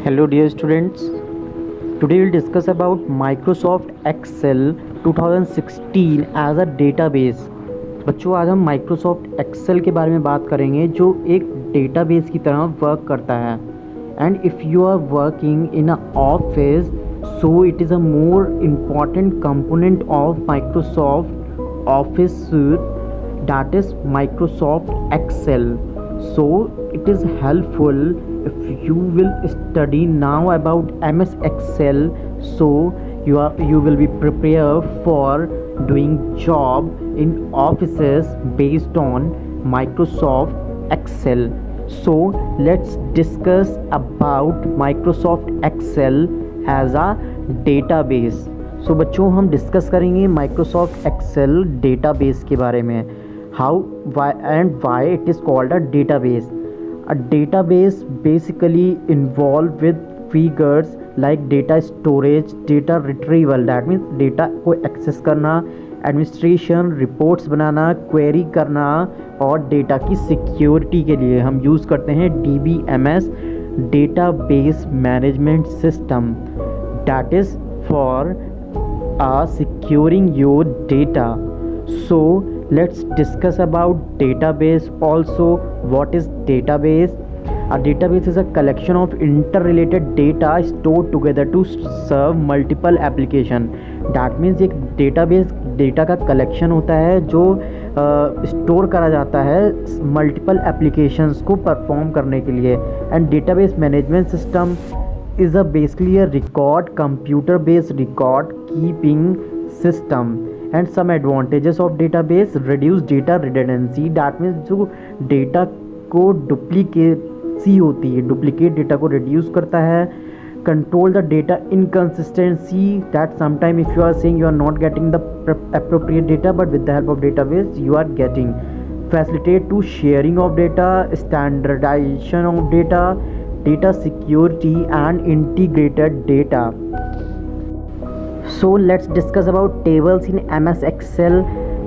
Hello dear students, today we'll discuss about Microsoft Excel 2016 as a database। बच्चों आज हम Microsoft Excel के बारे में बात करेंगे जो एक डेटाबेस की तरह वर्क करता है। And if you are working in a office so it is a more important component of Microsoft Office suite, that is Microsoft Excel. So it is helpful if you will study now about MS Excel, so you will be prepared for doing job in offices based on Microsoft Excel. So let's discuss about Microsoft Excel as a database. So बच्चों हम discuss करेंगे Microsoft Excel database के बारे में। How, why and why it is called a database. A database basically involved with figures like data storage, data retrieval, that means data को access करना, administration, reports बनाना, query करना और data की security के लिए हम use करते हैं DBMS, database management system, that is for securing your data. So let's discuss about database also. What is database? A database is a collection of interrelated data stored together to serve multiple application. That means एक database data का collection होता है जो store करा जाता है multiple applications को perform करने के लिए। And database management system is a basically a record computer based record keeping system. And some advantages of database: reduce data redundancy, that means जो data को duplicacy होती है, duplicate data को reduce करता है। control the data inconsistency, that sometime if you are saying you are not getting the appropriate data but with the help of database you are getting. Facilitate to sharing of data, standardization of data, data security and integrated data. So let's discuss about tables in MS Excel.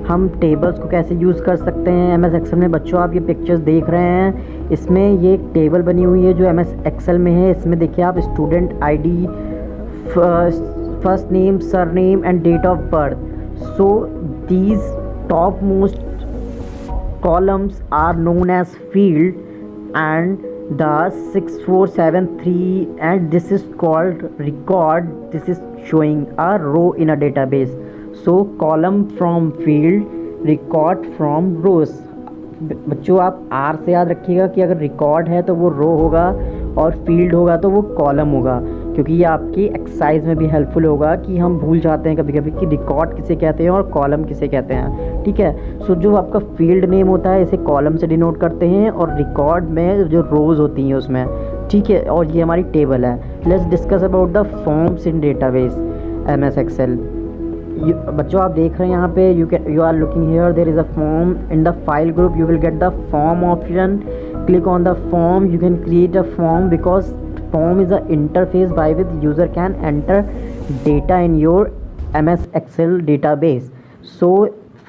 हम tables को कैसे use कर सकते हैं MS Excel में। बच्चों आप ये पिक्चर्स देख रहे हैं, इसमें ये एक टेबल बनी हुई है जो MS Excel में है। इसमें देखिए आप student ID, first name, surname and date of birth. So these top most columns are known as field and the 6473 and this is called record. This is showing a row in a database. So column from field, record from rows. बच्चों आप R से याद रखिएगा कि अगर record है तो वो रो होगा और फील्ड होगा तो वो कॉलम होगा, क्योंकि ये आपकी एक्सरसाइज में भी हेल्पफुल होगा कि हम भूल जाते हैं कभी कभी कि रिकॉर्ड किसे कहते हैं और कॉलम किसे कहते हैं। ठीक है, सो जो आपका फील्ड नेम होता है इसे कॉलम से डिनोट करते हैं और रिकॉर्ड में जो रोज़ होती हैं उसमें। ठीक है, और ये हमारी टेबल है। Let's discuss about the forms in database MS Excel. बच्चों आप देख रहे हैं यहाँ पे you are looking here, there is a form in the file group, you will get the form option. Click on the form, you can create a form because form is a interface by which user can enter data in your MS Excel database. So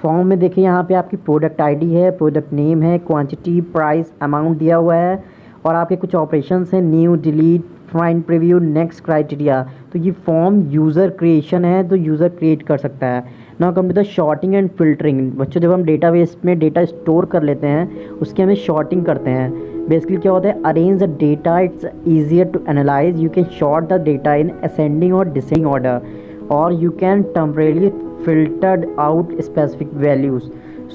form में देखिए यहाँ पे आपकी product ID है, product name है, quantity, price, amount दिया हुआ है और आपके कुछ ऑपरेशंस हैं, new, delete, find, preview, next, criteria. तो ये फॉर्म यूज़र क्रिएशन है तो यूज़र क्रिएट कर सकता है. Now come to the sorting and filtering. बच्चों जब हम डेटाबेस में डेटा स्टोर कर लेते हैं उसकी हमें शॉर्टिंग करते हैं. बेसिकली क्या होता है, arrange the data, it's easier to analyse. You can sort the data in ascending और डिसेंडिंग ऑर्डर और you can temporarily filtered out specific values.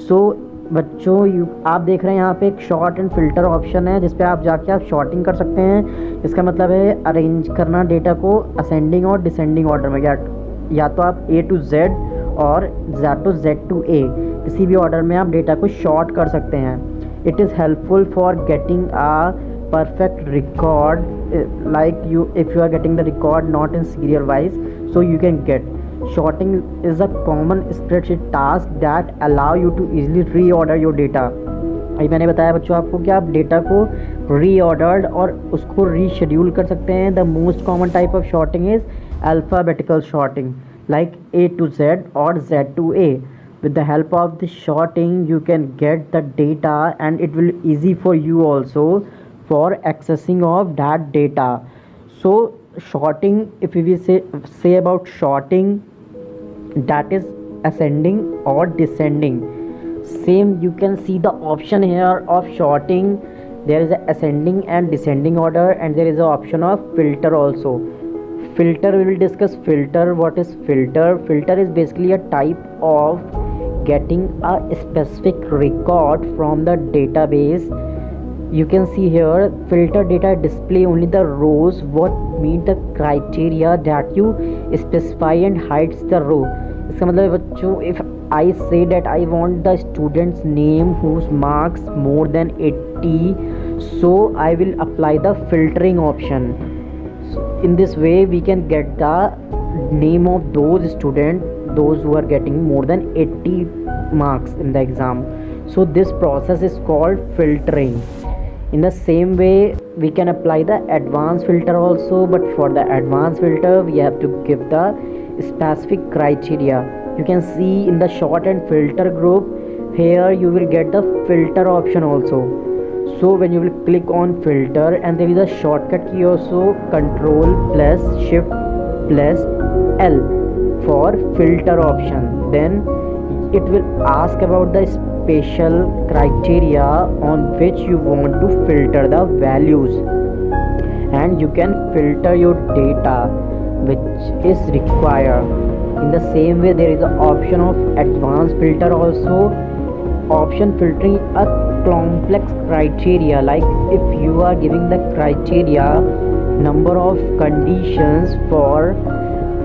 So बच्चों आप देख रहे हैं यहाँ पे एक शॉर्ट एंड फिल्टर ऑप्शन है जिस पे आप जाके आप शॉर्टिंग कर सकते हैं. इसका मतलब है अरेंज करना डेटा को असेंडिंग और डिसेंडिंग ऑर्डर में, या तो आप A to Z और Z to A किसी भी ऑर्डर में आप डेटा को शॉर्ट कर सकते हैं. It is helpful for getting a perfect record like if you are getting the record not in serial wise, so you can get. Sorting is a common spreadsheet task that allow you to easily reorder your data. अभी मैंने बताया बच्चों आपको कि आप data को रीऑर्डर्ड और उसको रीशेड्यूल कर सकते हैं. The most common type of sorting is alphabetical sorting like A to Z और Z to A. With the help of the sorting you can get the data and it will easy for you also for accessing of that data. So sorting, if we will say about sorting, that is ascending or descending. Same, you can see the option here of sorting. There is a ascending and descending order, and there is an option of filter also. Filter, we will discuss filter. What is filter? Filter is basically a type of getting a specific record from the database. You can see here, filter data display only the rows what meet the criteria that you specify and hides the row. इसका मतलब बच्चों, if I say that I want the student's name whose marks more than 80, so I will apply the filtering option. In this way we can get the name of those students, those who are getting more than 80 marks in the exam. So this process is called filtering. In the same way we can apply the advanced filter also, but for the advanced filter we have to give the specific criteria. You can see in the sort and filter group, here you will get the filter option also. So when you will click on filter, and there is a shortcut key also, control plus shift plus L for filter option, then it will ask about the special criteria on which you want to filter the values, and you can filter your data which is required. In the same way there is an option of advanced filter also. Option filtering a complex criteria, like if you are giving the criteria number of conditions for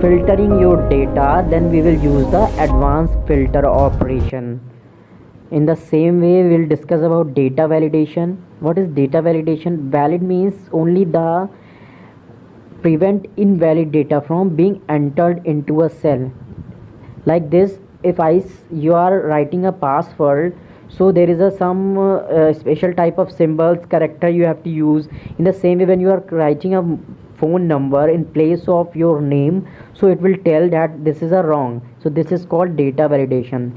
filtering your data, then we will use the advanced filter operation. In the same way we will discuss about data validation. What is data validation? Valid means only the prevent invalid data from being entered into a cell. Like this, if you are writing a password, so there is some special type of symbols, character you have to use. In the same way when you are writing a phone number in place of your name, so it will tell that this is a wrong. So this is called data validation.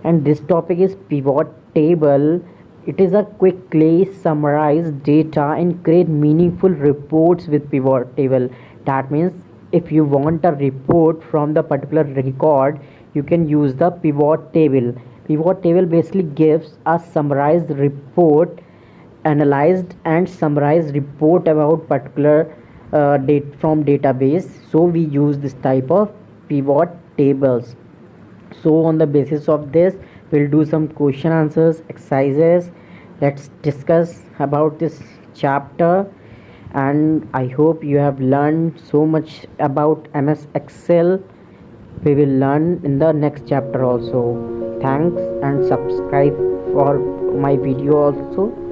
And this topic is pivot table. It is a quickly summarize data and create meaningful reports with pivot table. That means if you want a report from the particular record, you can use the pivot table. Pivot table basically gives a summarized report, analyzed and summarized report about particular date from database. So we use this type of pivot tables. So on the basis of this, we'll do some question answers exercises. Let's discuss about this chapter, and I hope you have learned so much about MS Excel. We will learn in the next chapter also. Thanks, and subscribe for my video also.